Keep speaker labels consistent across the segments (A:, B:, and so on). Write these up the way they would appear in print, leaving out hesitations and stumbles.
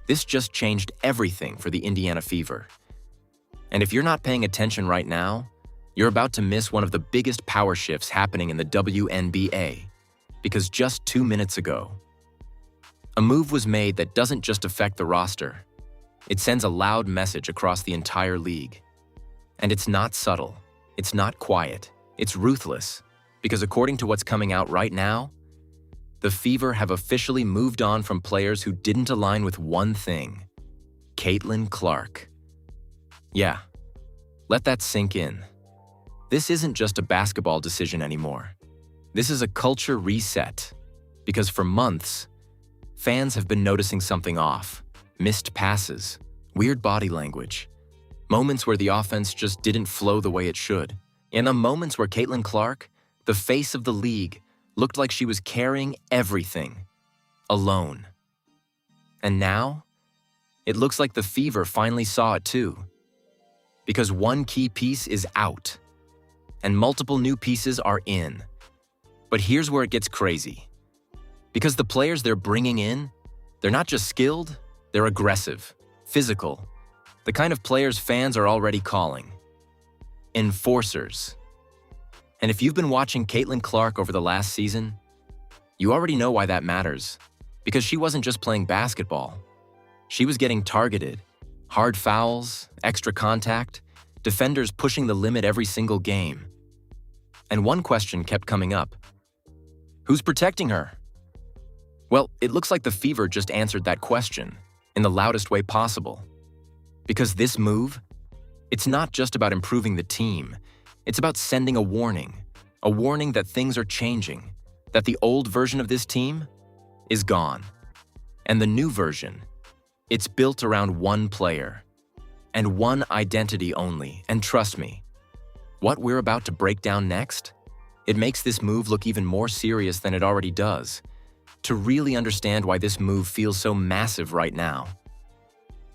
A: This just changed everything for the Indiana Fever. And if you're not paying attention right now, you're about to miss one of the biggest power shifts happening in the WNBA, because just 2 minutes ago, a move was made that doesn't just affect the roster. It sends a loud message across the entire league. And it's not subtle, it's not quiet, it's ruthless, because according to what's coming out right now, the Fever have officially moved on from players who didn't align with one thing: Caitlin Clark. Yeah, let that sink in. This isn't just a basketball decision anymore. This is a culture reset, because for months, fans have been noticing something off: missed passes, weird body language, moments where the offense just didn't flow the way it should. In the moments where Caitlin Clark, the face of the league, looked like she was carrying everything, alone. And now, it looks like the Fever finally saw it too. Because one key piece is out, and multiple new pieces are in. But here's where it gets crazy. Because the players they're bringing in, they're not just skilled, they're aggressive, physical, the kind of players fans are already calling enforcers. And if you've been watching Caitlin Clark over the last season, you already know why that matters. Because she wasn't just playing basketball. She was getting targeted, hard fouls, extra contact, defenders pushing the limit every single game. And one question kept coming up: who's protecting her? Well, it looks like the Fever just answered that question in the loudest way possible. Because this move, it's not just about improving the team, it's about sending a warning that things are changing, that the old version of this team is gone. And the new version, it's built around one player and one identity only. And trust me, what we're about to break down next, it makes this move look even more serious than it already does. To really understand why this move feels so massive right now,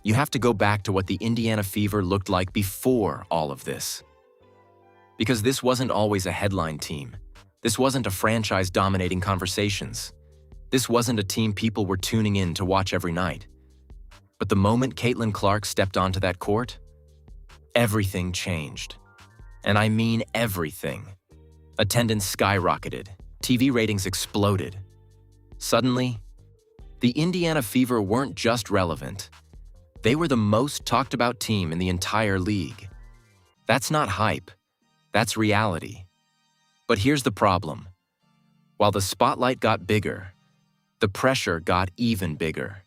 A: you have to go back to what the Indiana Fever looked like before all of this. Because this wasn't always a headline team. This wasn't a franchise dominating conversations. This wasn't a team people were tuning in to watch every night. But the moment Caitlin Clark stepped onto that court, everything changed. And I mean everything. Attendance skyrocketed. TV ratings exploded. Suddenly, the Indiana Fever weren't just relevant. They were the most talked about team in the entire league. That's not hype. That's reality. But here's the problem. While the spotlight got bigger, the pressure got even bigger.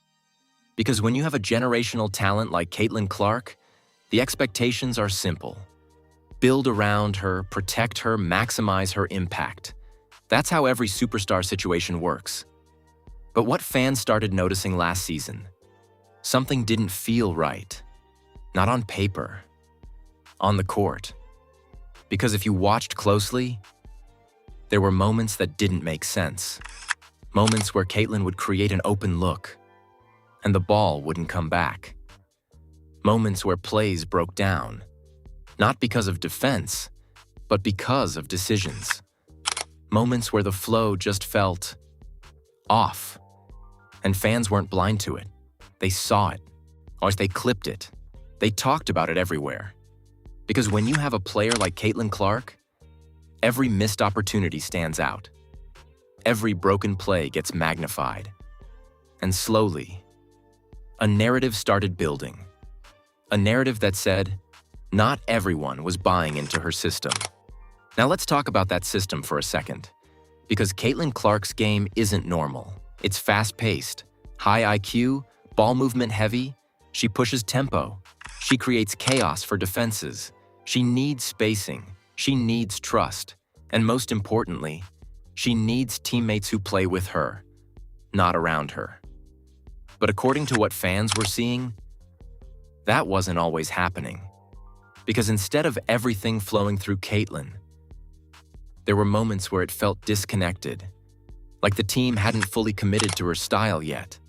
A: Because when you have a generational talent like Caitlin Clark, the expectations are simple. Build around her, protect her, maximize her impact. That's how every superstar situation works. But what fans started noticing last season, something didn't feel right. Not on paper, on the court. Because if you watched closely, there were moments that didn't make sense. Moments where Caitlin would create an open look, and the ball wouldn't come back. Moments where plays broke down, not because of defense, but because of decisions. Moments where the flow just felt off, and fans weren't blind to it. They saw it, or they clipped it. They talked about it everywhere. Because when you have a player like Caitlin Clark, every missed opportunity stands out. Every broken play gets magnified. And slowly, a narrative started building. A narrative that said, not everyone was buying into her system. Now let's talk about that system for a second. Because Caitlin Clark's game isn't normal. It's fast-paced, high IQ, ball movement heavy. She pushes tempo. She creates chaos for defenses. She needs spacing. She needs trust. And most importantly, she needs teammates who play with her, not around her. But according to what fans were seeing, that wasn't always happening. Because instead of everything flowing through Caitlin, there were moments where it felt disconnected, like the team hadn't fully committed to her style yet.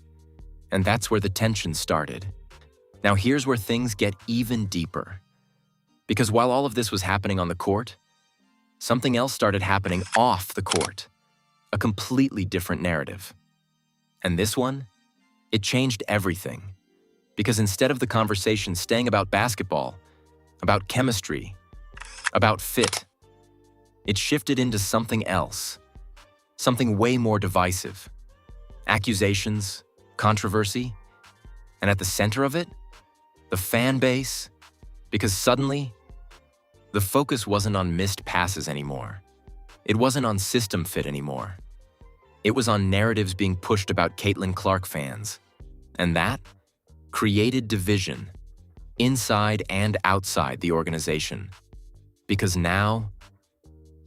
A: And that's where the tension started. Now here's where things get even deeper. Because while all of this was happening on the court, something else started happening off the court. A completely different narrative. And this one, it changed everything. Because instead of the conversation staying about basketball, about chemistry, about fit, it shifted into something else, something way more divisive. Accusations, controversy, and at the center of it, the fan base, because suddenly, the focus wasn't on missed passes anymore. It wasn't on system fit anymore. It was on narratives being pushed about Caitlin Clark fans. And that created division, inside and outside the organization. Because now,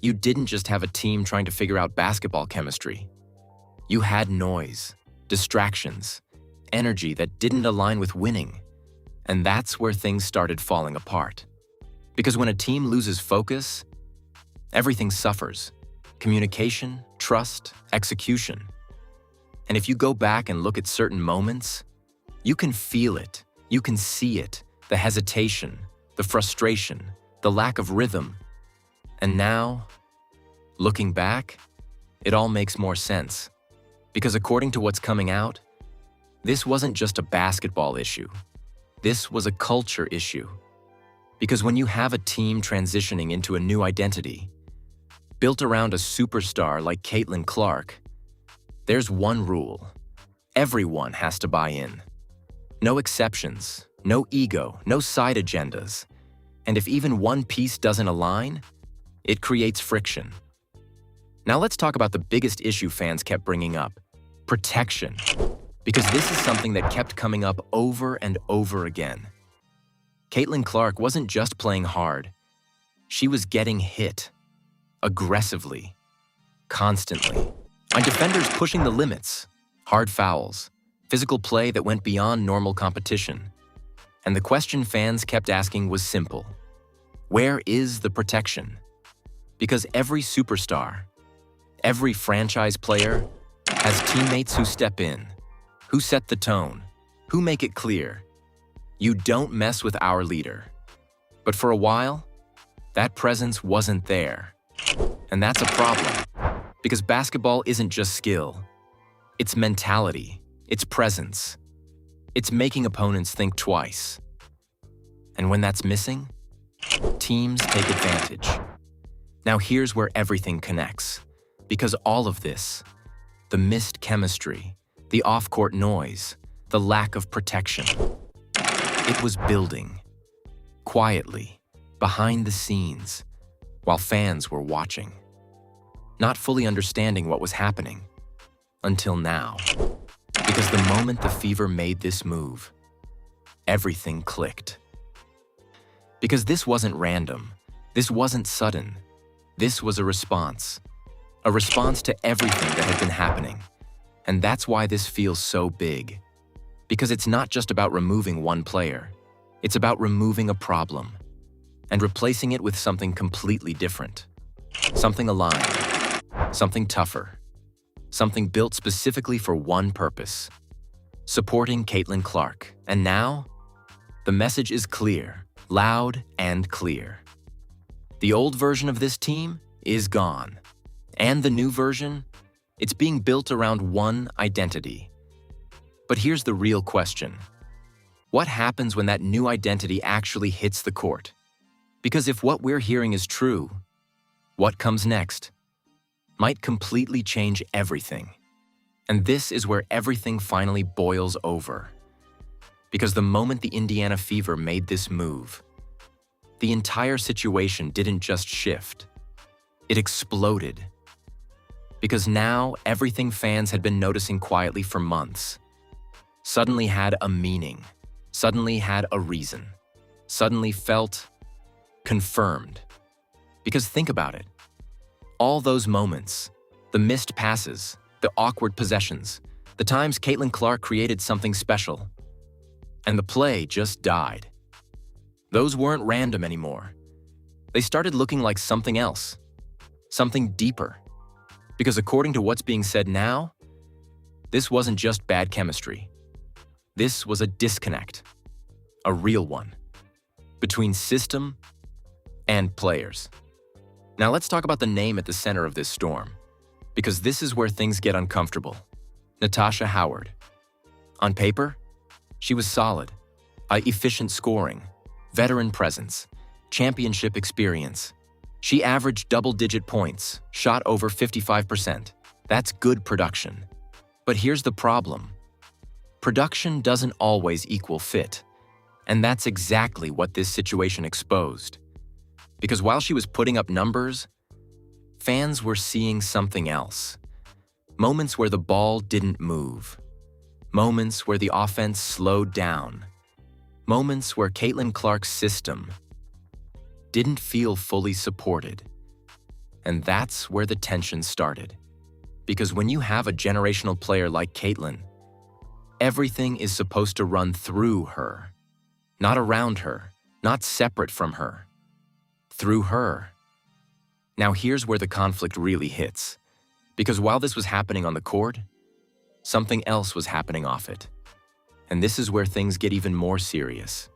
A: you didn't just have a team trying to figure out basketball chemistry. You had noise, distractions, energy that didn't align with winning. And that's where things started falling apart. Because when a team loses focus, everything suffers. Communication, trust, execution. And if you go back and look at certain moments, you can feel it, you can see it, the hesitation, the frustration, the lack of rhythm. And now, looking back, it all makes more sense. Because according to what's coming out, this wasn't just a basketball issue. This was a culture issue. Because when you have a team transitioning into a new identity, built around a superstar like Caitlin Clark, there's one rule. Everyone has to buy in. No exceptions, no ego, no side agendas. And if even one piece doesn't align, it creates friction. Now let's talk about the biggest issue fans kept bringing up, protection. Because this is something that kept coming up over and over again. Caitlin Clark wasn't just playing hard. She was getting hit. Aggressively. Constantly. On defenders pushing the limits. Hard fouls. Physical play that went beyond normal competition. And the question fans kept asking was simple. Where is the protection? Because every superstar, every franchise player, has teammates who step in, who set the tone, who make it clear. You don't mess with our leader. But for a while, that presence wasn't there. And that's a problem, because basketball isn't just skill. It's mentality, it's presence. It's making opponents think twice. And when that's missing, teams take advantage. Now here's where everything connects. Because all of this, the missed chemistry, the off-court noise, the lack of protection, it was building, quietly, behind the scenes, while fans were watching, not fully understanding what was happening, until now. Because the moment the Fever made this move, everything clicked. Because this wasn't random, this wasn't sudden, this was a response to everything that had been happening. And that's why this feels so big. Because it's not just about removing one player. It's about removing a problem and replacing it with something completely different. Something aligned, something tougher, something built specifically for one purpose, supporting Caitlin Clark. And now, the message is clear, loud and clear. The old version of this team is gone. And the new version, it's being built around one identity. But here's the real question. What happens when that new identity actually hits the court? Because if what we're hearing is true, what comes next might completely change everything. And this is where everything finally boils over. Because the moment the Indiana Fever made this move, the entire situation didn't just shift. It exploded. Because now everything fans had been noticing quietly for months suddenly had a meaning, suddenly had a reason, suddenly felt confirmed. Because think about it. All those moments, the missed passes, the awkward possessions, the times Caitlin Clark created something special, and the play just died. Those weren't random anymore. They started looking like something else, something deeper. Because according to what's being said now, this wasn't just bad chemistry. This was a disconnect, a real one, between system and players. Now let's talk about the name at the center of this storm, because this is where things get uncomfortable. Natasha Howard. On paper, she was solid, Efficient scoring, veteran presence, championship experience. She averaged double-digit points, shot over 55%. That's good production. But here's the problem. Production doesn't always equal fit. And that's exactly what this situation exposed. Because while she was putting up numbers, fans were seeing something else. Moments where the ball didn't move. Moments where the offense slowed down. Moments where Caitlin Clark's system didn't feel fully supported. And that's where the tension started. Because when you have a generational player like Caitlin, everything is supposed to run through her. Not around her, not separate from her. Through her. Now here's where the conflict really hits. Because while this was happening on the court, something else was happening off it. And this is where things get even more serious.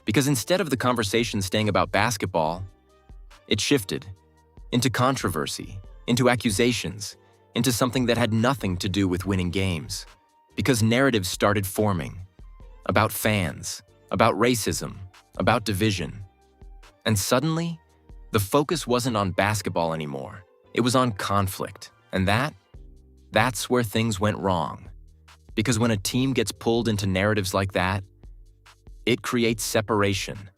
A: Because instead of the conversation staying about basketball, it shifted into controversy, into accusations, into something that had nothing to do with winning games. Because narratives started forming about fans, about racism, about division. And suddenly, the focus wasn't on basketball anymore. It was on conflict. And that's where things went wrong. Because when a team gets pulled into narratives like that, it creates separation.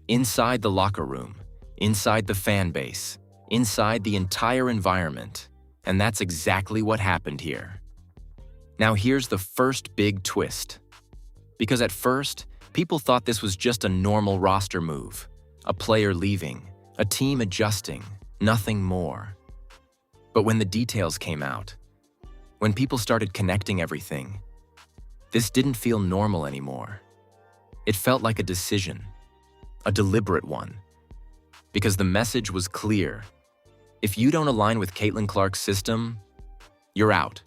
A: Inside the locker room, inside the fan base, inside the entire environment. And that's exactly what happened here. Now here's the first big twist. Because at first, people thought this was just a normal roster move, a player leaving, a team adjusting, nothing more. But when the details came out, when people started connecting everything, this didn't feel normal anymore. It felt like a decision, a deliberate one. Because the message was clear. If you don't align with Caitlin Clark's system, you're out.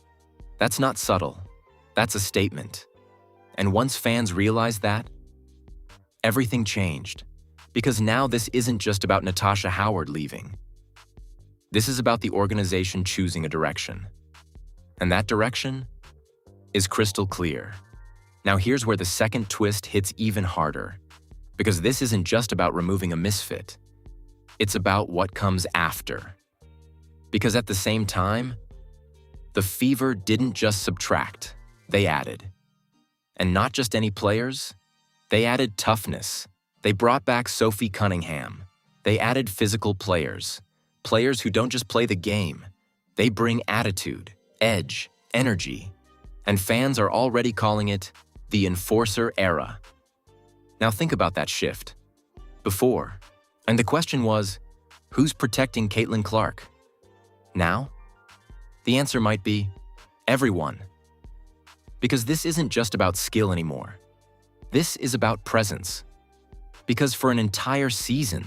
A: That's not subtle. That's a statement. And once fans realized that, everything changed. Because now this isn't just about Natasha Howard leaving. This is about the organization choosing a direction. And that direction is crystal clear. Now here's where the second twist hits even harder. Because this isn't just about removing a misfit. It's about what comes after. Because at the same time, the Fever didn't just subtract, they added. And not just any players, they added toughness. They brought back Sophie Cunningham. They added physical players. Players who don't just play the game. They bring attitude, edge, energy. And fans are already calling it the Enforcer era. Now think about that shift. Before, and the question was, who's protecting Caitlin Clark? Now, the answer might be everyone. Because this isn't just about skill anymore. This is about presence. Because for an entire season,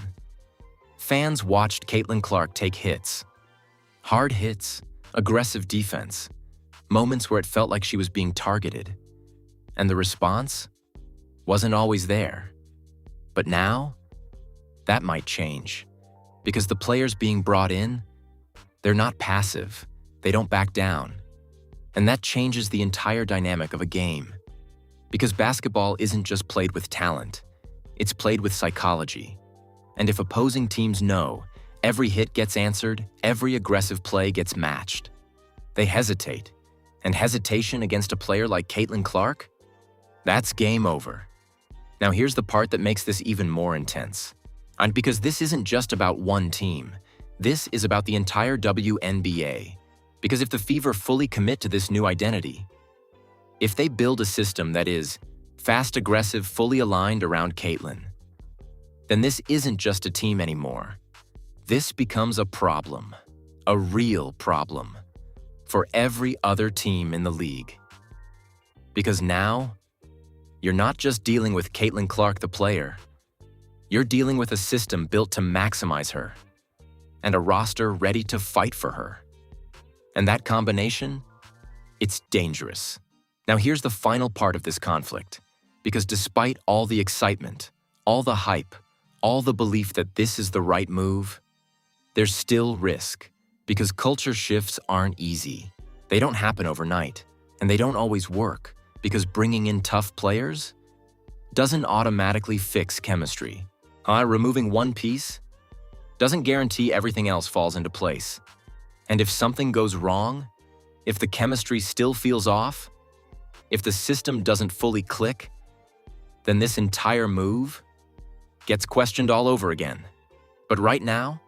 A: fans watched Caitlin Clark take hits. Hard hits, aggressive defense, moments where it felt like she was being targeted. And the response wasn't always there. But now, that might change. Because the players being brought in, they're not passive. They don't back down. And that changes the entire dynamic of a game. Because basketball isn't just played with talent. It's played with psychology. And if opposing teams know every hit gets answered, every aggressive play gets matched, they hesitate. And hesitation against a player like Caitlin Clark? That's game over. Now here's the part that makes this even more intense. And because this isn't just about one team, this is about the entire WNBA. Because if the Fever fully commit to this new identity, if they build a system that is fast, aggressive, fully aligned around Caitlin, then this isn't just a team anymore. This becomes a problem, a real problem, for every other team in the league. Because now, you're not just dealing with Caitlin Clark the player, you're dealing with a system built to maximize her, and a roster ready to fight for her. And that combination, it's dangerous. Now here's the final part of this conflict, because despite all the excitement, all the hype, all the belief that this is the right move, there's still risk, because culture shifts aren't easy. They don't happen overnight, and they don't always work, because bringing in tough players, doesn't automatically fix chemistry. Removing one piece doesn't guarantee everything else falls into place. And if something goes wrong, if the chemistry still feels off, if the system doesn't fully click, then this entire move gets questioned all over again. But right now,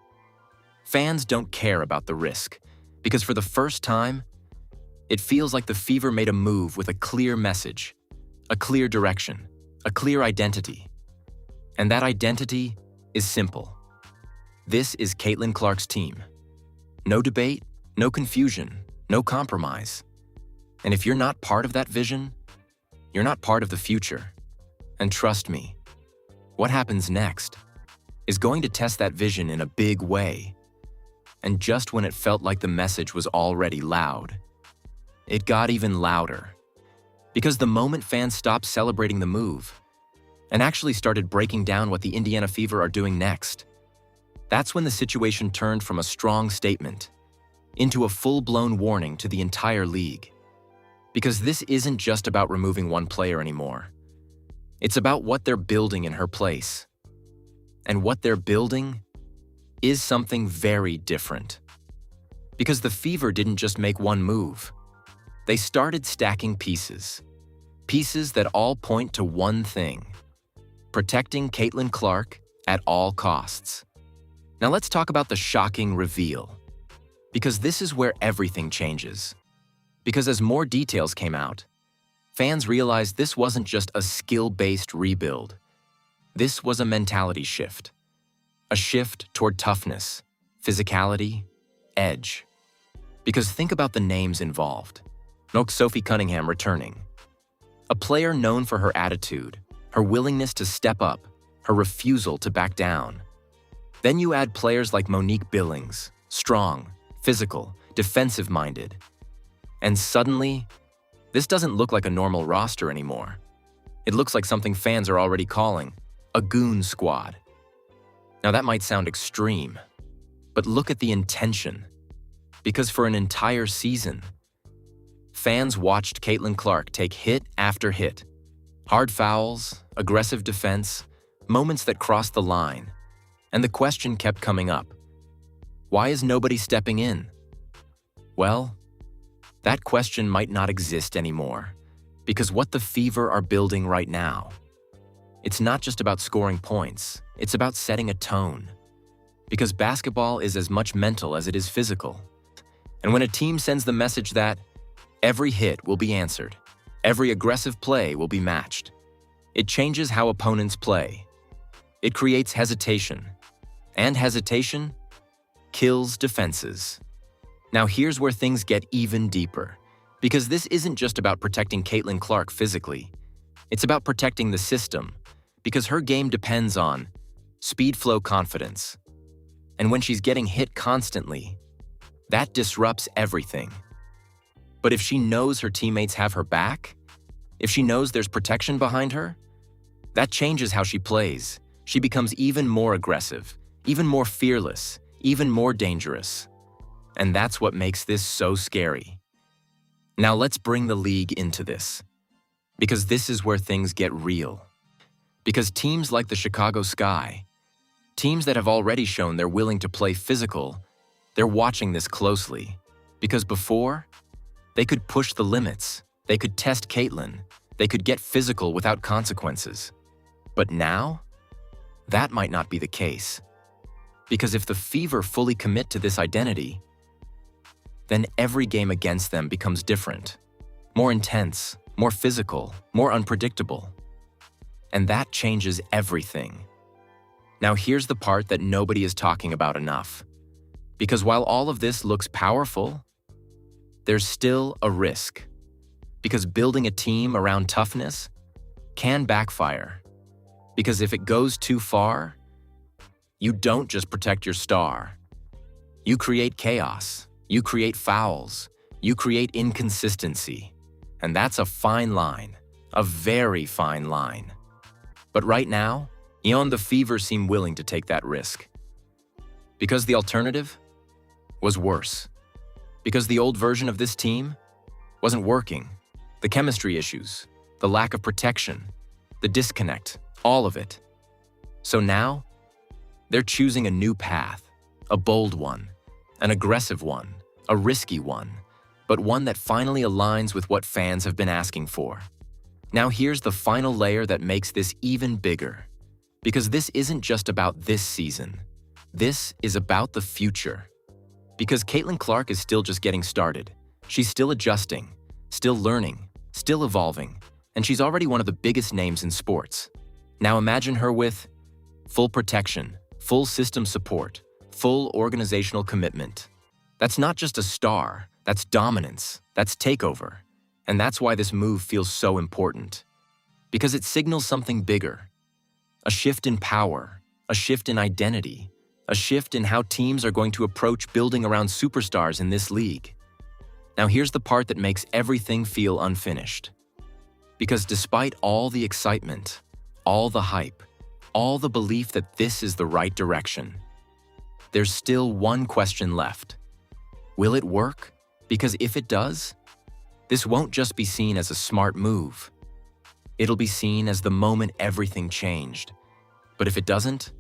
A: fans don't care about the risk, because for the first time, it feels like the Fever made a move with a clear message, a clear direction, a clear identity. And that identity is simple. This is Caitlin Clark's team. No debate, no confusion, no compromise. And if you're not part of that vision, you're not part of the future. And trust me, what happens next is going to test that vision in a big way. And just when it felt like the message was already loud, it got even louder. Because the moment fans stopped celebrating the move and actually started breaking down what the Indiana Fever are doing next, that's when the situation turned from a strong statement into a full-blown warning to the entire league. Because this isn't just about removing one player anymore. It's about what they're building in her place. And what they're building is something very different. Because the Fever didn't just make one move. They started stacking pieces. Pieces that all point to one thing: protecting Caitlin Clark at all costs. Now let's talk about the shocking reveal. Because this is where everything changes. Because as more details came out, fans realized this wasn't just a skill-based rebuild. This was a mentality shift. A shift toward toughness, physicality, edge. Because think about the names involved. Sophie Cunningham returning. A player known for her attitude, her willingness to step up, her refusal to back down. Then you add players like Monique Billings, strong, physical, defensive-minded. And suddenly, this doesn't look like a normal roster anymore. It looks like something fans are already calling a goon squad. Now that might sound extreme, but look at the intention. Because for an entire season, fans watched Caitlin Clark take hit after hit. Hard fouls, aggressive defense, moments that crossed the line. And the question kept coming up: why is nobody stepping in? Well, that question might not exist anymore, because what the Fever are building right now, it's not just about scoring points, it's about setting a tone. Because basketball is as much mental as it is physical. And when a team sends the message that every hit will be answered, every aggressive play will be matched, it changes how opponents play. It creates hesitation. And hesitation kills defenses. Now here's where things get even deeper. Because this isn't just about protecting Caitlin Clark physically. It's about protecting the system. Because her game depends on speed flow confidence. And when she's getting hit constantly, that disrupts everything. But if she knows her teammates have her back, if she knows there's protection behind her, that changes how she plays. She becomes even more aggressive, even more fearless, even more dangerous. And that's what makes this so scary. Now let's bring the league into this. Because this is where things get real. Because teams like the Chicago Sky, teams that have already shown they're willing to play physical, they're watching this closely. Because before, they could push the limits, they could test Caitlin, they could get physical without consequences. But now, that might not be the case. Because if the Fever fully commit to this identity, then every game against them becomes different, more intense, more physical, more unpredictable. And that changes everything. Now here's the part that nobody is talking about enough. Because while all of this looks powerful, there's still a risk. Because building a team around toughness can backfire. Because if it goes too far, you don't just protect your star. You create chaos, you create fouls, you create inconsistency. And that's a fine line, a very fine line. But right now, the Fever seem willing to take that risk. Because the alternative was worse. Because the old version of this team wasn't working. The chemistry issues, the lack of protection, the disconnect, all of it. So now, they're choosing a new path, a bold one, an aggressive one, a risky one, but one that finally aligns with what fans have been asking for. Now here's the final layer that makes this even bigger. Because this isn't just about this season. This is about the future. Because Caitlin Clark is still just getting started. She's still adjusting, still learning, still evolving, and she's already one of the biggest names in sports. Now imagine her with full protection, full system support, full organizational commitment. That's not just a star, that's dominance, that's takeover. And that's why this move feels so important. Because it signals something bigger. A shift in power, a shift in identity, a shift in how teams are going to approach building around superstars in this league. Now here's the part that makes everything feel unfinished. Because despite all the excitement, all the hype, all the belief that this is the right direction, there's still one question left. Will it work? Because if it does, this won't just be seen as a smart move. It'll be seen as the moment everything changed. But if it doesn't,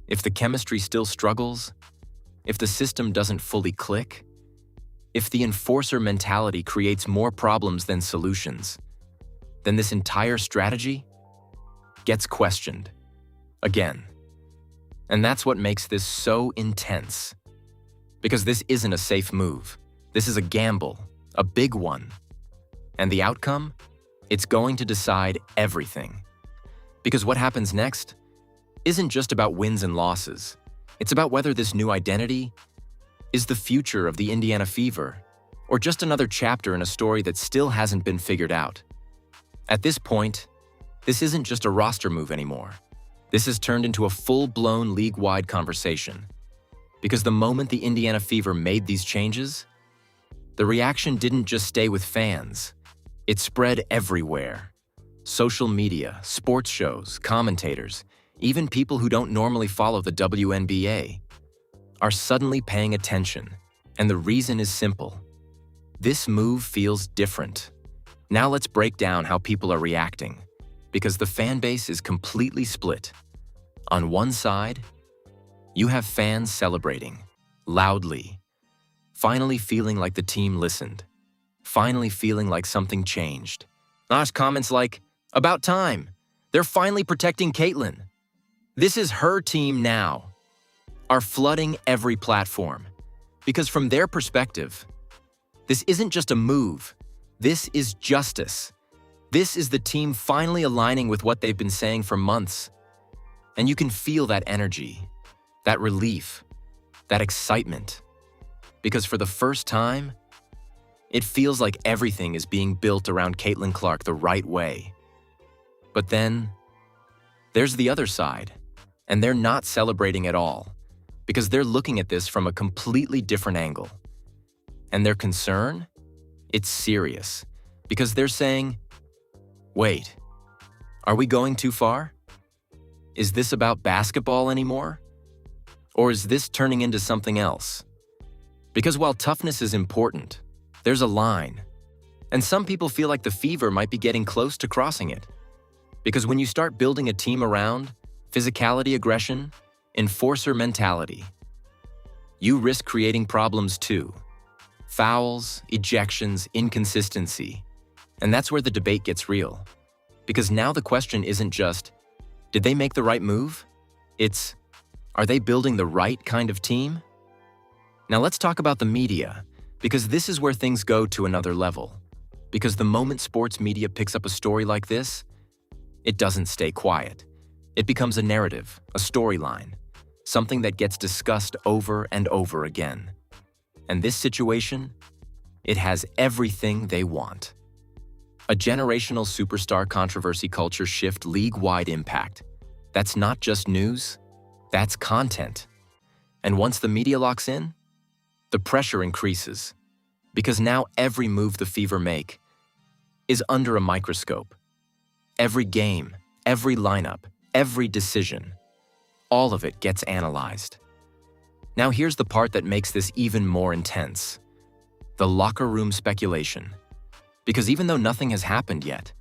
A: if the chemistry still struggles, if the system doesn't fully click, if the enforcer mentality creates more problems than solutions, then this entire strategy gets questioned again. And that's what makes this so intense. Because this isn't a safe move. This is a gamble, a big one. And the outcome? It's going to decide everything. Because what happens next isn't just about wins and losses. It's about whether this new identity is the future of the Indiana Fever, or just another chapter in a story that still hasn't been figured out. At this point, this isn't just a roster move anymore. This has turned into a full-blown league-wide conversation. Because the moment the Indiana Fever made these changes, the reaction didn't just stay with fans. It spread everywhere. Social media, sports shows, commentators, even people who don't normally follow the WNBA are suddenly paying attention. And the reason is simple. This move feels different. Now let's break down how people are reacting. Because the fan base is completely split. On one side, you have fans celebrating, loudly, finally feeling like the team listened, finally feeling like something changed. There's comments like, "About time. They're finally protecting Caitlin. This is her team now," are flooding every platform. Because from their perspective, this isn't just a move. This is justice. This is the team finally aligning with what they've been saying for months. And you can feel that energy, that relief, that excitement. Because for the first time, it feels like everything is being built around Caitlin Clark the right way. But then, there's the other side, and they're not celebrating at all, because they're looking at this from a completely different angle. And their concern? It's serious, because they're saying, wait, are we going too far? Is this about basketball anymore? Or is this turning into something else? Because while toughness is important, there's a line. And some people feel like the Fever might be getting close to crossing it. Because when you start building a team around physicality, aggression, enforcer mentality, you risk creating problems too. Fouls, ejections, inconsistency. And that's where the debate gets real. Because now the question isn't just, did they make the right move? It's, are they building the right kind of team? Now let's talk about the media, because this is where things go to another level. Because the moment sports media picks up a story like this, it doesn't stay quiet. It becomes a narrative, a storyline, something that gets discussed over and over again. And this situation, it has everything they want. A generational superstar controversy culture shift league-wide impact. That's not just news, that's content. And once the media locks in, the pressure increases. Because now every move the Fever make is under a microscope. Every game, every lineup, every decision, all of it gets analyzed. Now here's the part that makes this even more intense. The locker room speculation. Because even though nothing has happened yet,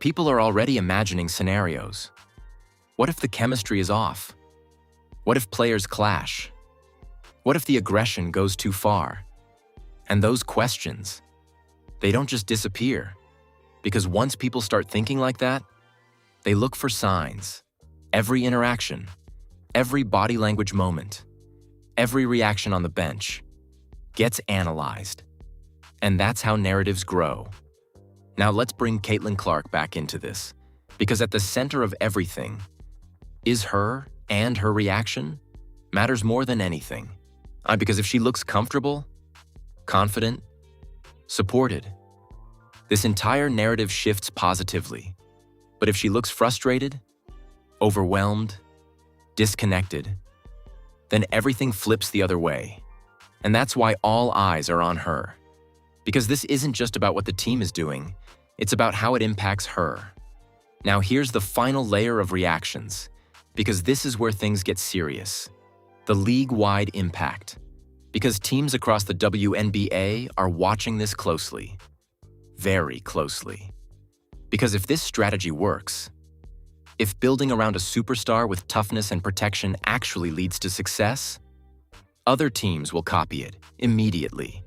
A: People are already imagining scenarios. What if the chemistry is off? What if players clash? What if the aggression goes too far? And those questions, they don't just disappear. Because once people start thinking like that, they look for signs. Every interaction, every body language moment, every reaction on the bench gets analyzed. And that's how narratives grow. Now let's bring Caitlin Clark back into this, because at the center of everything is her and her reaction matters more than anything. Because if she looks comfortable, confident, supported, this entire narrative shifts positively. But if she looks frustrated, overwhelmed, disconnected, then everything flips the other way. And that's why all eyes are on her. Because this isn't just about what the team is doing, it's about how it impacts her. Now here's the final layer of reactions, because this is where things get serious. The league-wide impact. Because teams across the WNBA are watching this closely. Very closely. Because if this strategy works, if building around a superstar with toughness and protection actually leads to success, other teams will copy it immediately.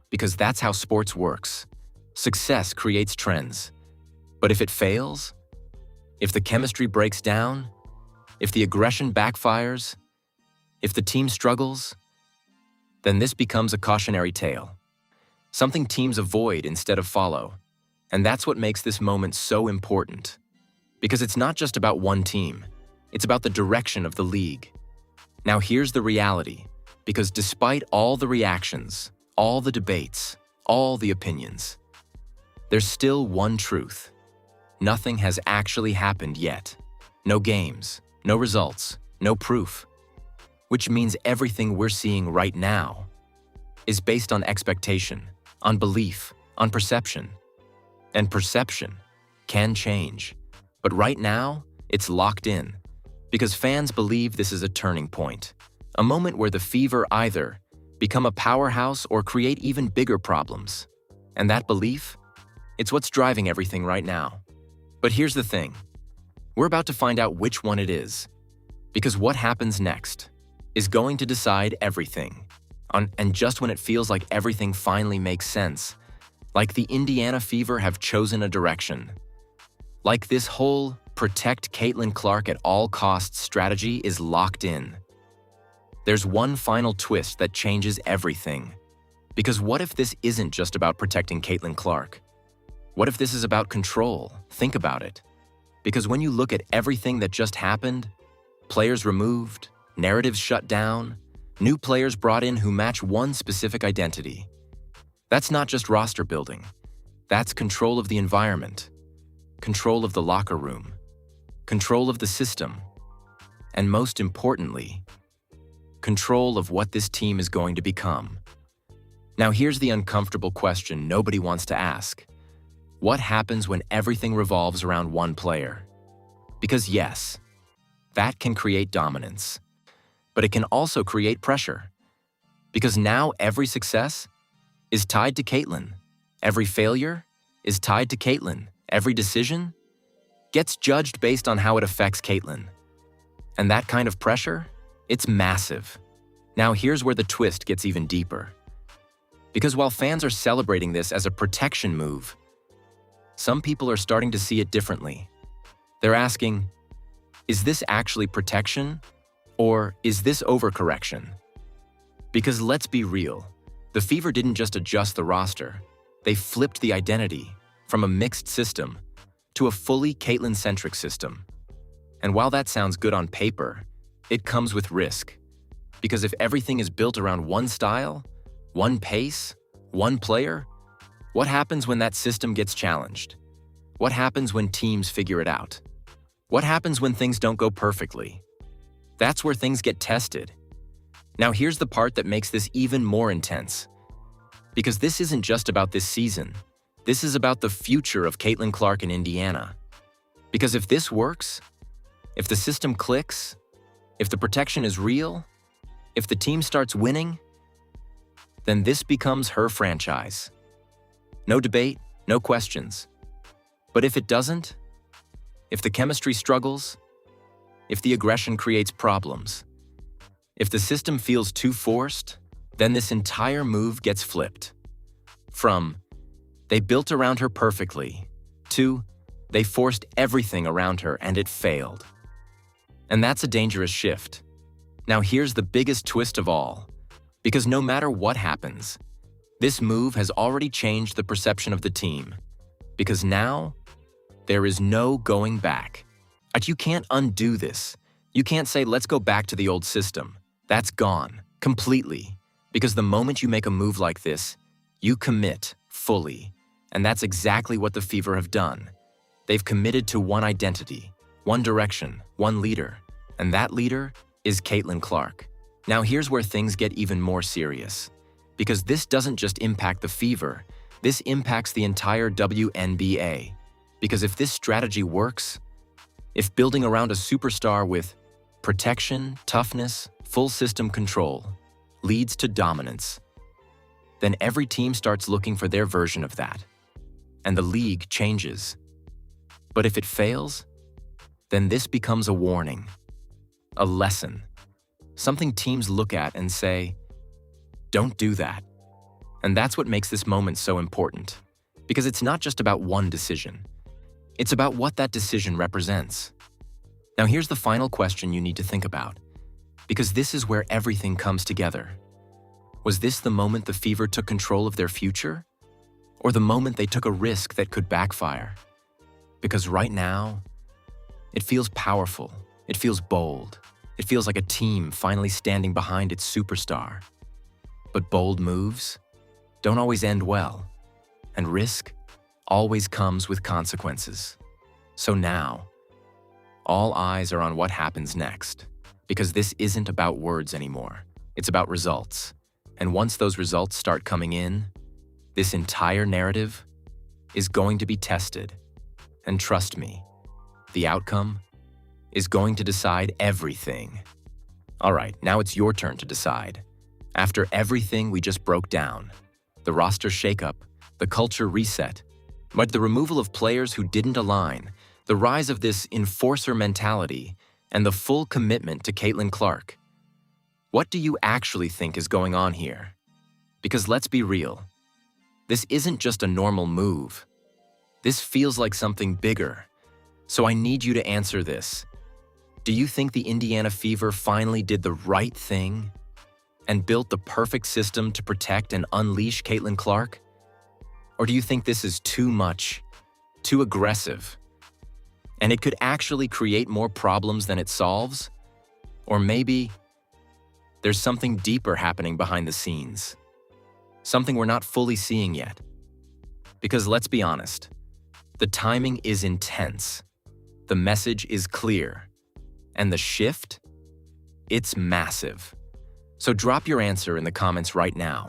A: Because that's how sports works. Success creates trends. But if it fails, if the chemistry breaks down, if the aggression backfires, if the team struggles, then this becomes a cautionary tale. Something teams avoid instead of follow. And that's what makes this moment so important. Because it's not just about one team, it's about the direction of the league. Now here's the reality, because despite all the reactions, all the debates, all the opinions, there's still one truth. Nothing has actually happened yet. No games, no results, no proof. Which means everything we're seeing right now is based on expectation, on belief, on perception. And perception can change. But right now, it's locked in, because fans believe this is a turning point, a moment where the Fever either become a powerhouse or create even bigger problems. And that belief, it's what's driving everything right now. But here's the thing. We're about to find out which one it is, because what happens next is going to decide everything. And just when it feels like everything finally makes sense, like the Indiana Fever have chosen a direction, like this whole protect Caitlin Clark at all costs strategy is locked in, there's one final twist that changes everything. Because what if this isn't just about protecting Caitlin Clark? What if this is about control? Think about it. Because when you look at everything that just happened, players removed, narratives shut down, new players brought in who match one specific identity. That's not just roster building. That's control of the environment, control of the locker room, control of the system, and most importantly, control of what this team is going to become. Now here's the uncomfortable question nobody wants to ask. What happens when everything revolves around one player? Because yes, that can create dominance, but it can also create pressure. Because now every success is tied to Caitlin. Every failure is tied to Caitlin. Every decision gets judged based on how it affects Caitlin. And that kind of pressure, it's massive. Now here's where the twist gets even deeper. Because while fans are celebrating this as a protection move, some people are starting to see it differently. They're asking, is this actually protection, or is this overcorrection? Because let's be real, the Fever didn't just adjust the roster, they flipped the identity from a mixed system to a fully Caitlin-centric system. And while that sounds good on paper, it comes with risk. Because if everything is built around one style, one pace, one player, what happens when that system gets challenged? What happens when teams figure it out? What happens when things don't go perfectly? That's where things get tested. Now here's the part that makes this even more intense. Because this isn't just about this season. This is about the future of Caitlin Clark in Indiana. Because if this works, if the system clicks, if the protection is real, if the team starts winning, then this becomes her franchise. No debate, no questions. But if it doesn't, if the chemistry struggles, if the aggression creates problems, if the system feels too forced, then this entire move gets flipped. From, they built around her perfectly, to, they forced everything around her and it failed. And that's a dangerous shift. Now here's the biggest twist of all, because no matter what happens, this move has already changed the perception of the team. Because now, there is no going back. You can't undo this. You can't say, let's go back to the old system. That's gone, completely. Because the moment you make a move like this, you commit fully. And that's exactly what the Fever have done. They've committed to one identity, one direction, one leader. And that leader is Caitlin Clark. Now here's where things get even more serious. Because this doesn't just impact the Fever, this impacts the entire WNBA. Because if this strategy works, if building around a superstar with protection, toughness, full system control leads to dominance, then every team starts looking for their version of that, and the league changes. But if it fails, then this becomes a warning, a lesson, something teams look at and say, don't do that. And that's what makes this moment so important, because it's not just about one decision. It's about what that decision represents. Now here's the final question you need to think about, because this is where everything comes together. Was this the moment the Fever took control of their future? Or the moment they took a risk that could backfire? Because right now, it feels powerful, it feels bold, it feels like a team finally standing behind its superstar. But bold moves don't always end well, and risk always comes with consequences. So now, all eyes are on what happens next, because this isn't about words anymore. It's about results. And once those results start coming in, this entire narrative is going to be tested. And trust me, the outcome is going to decide everything. All right, now it's your turn to decide. After everything we just broke down, the roster shakeup, the culture reset, but the removal of players who didn't align, the rise of this enforcer mentality, and the full commitment to Caitlin Clark. What do you actually think is going on here? Because let's be real, this isn't just a normal move. This feels like something bigger. So I need you to answer this. Do you think the Indiana Fever finally did the right thing and built the perfect system to protect and unleash Caitlin Clark? Or do you think this is too much, too aggressive, and it could actually create more problems than it solves? Or maybe there's something deeper happening behind the scenes, something we're not fully seeing yet. Because let's be honest, the timing is intense, the message is clear, and the shift, it's massive. So drop your answer in the comments right now.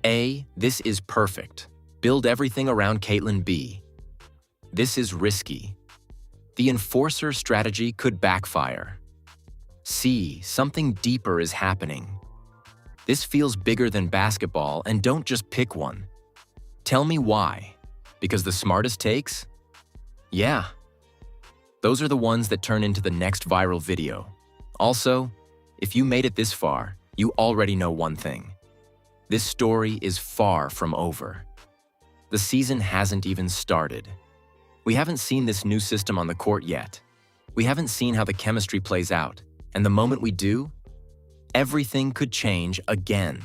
A: A, this is perfect. Build everything around Caitlin. B, this is risky. The enforcer strategy could backfire. C, something deeper is happening. This feels bigger than basketball, and don't just pick one. Tell me why. Because the smartest takes? Yeah. Those are the ones that turn into the next viral video. Also, if you made it this far, you already know one thing. This story is far from over. The season hasn't even started. We haven't seen this new system on the court yet. We haven't seen how the chemistry plays out. And the moment we do, everything could change again.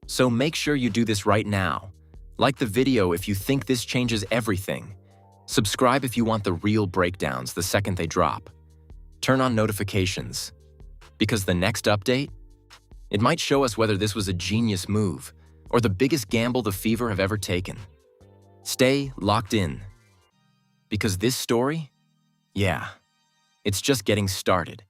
A: So make sure you do this right now. Like the video if you think this changes everything. Subscribe if you want the real breakdowns the second they drop. Turn on notifications. Because the next update, it might show us whether this was a genius move or the biggest gamble the Fever have ever taken. Stay locked in. Because this story, yeah, it's just getting started.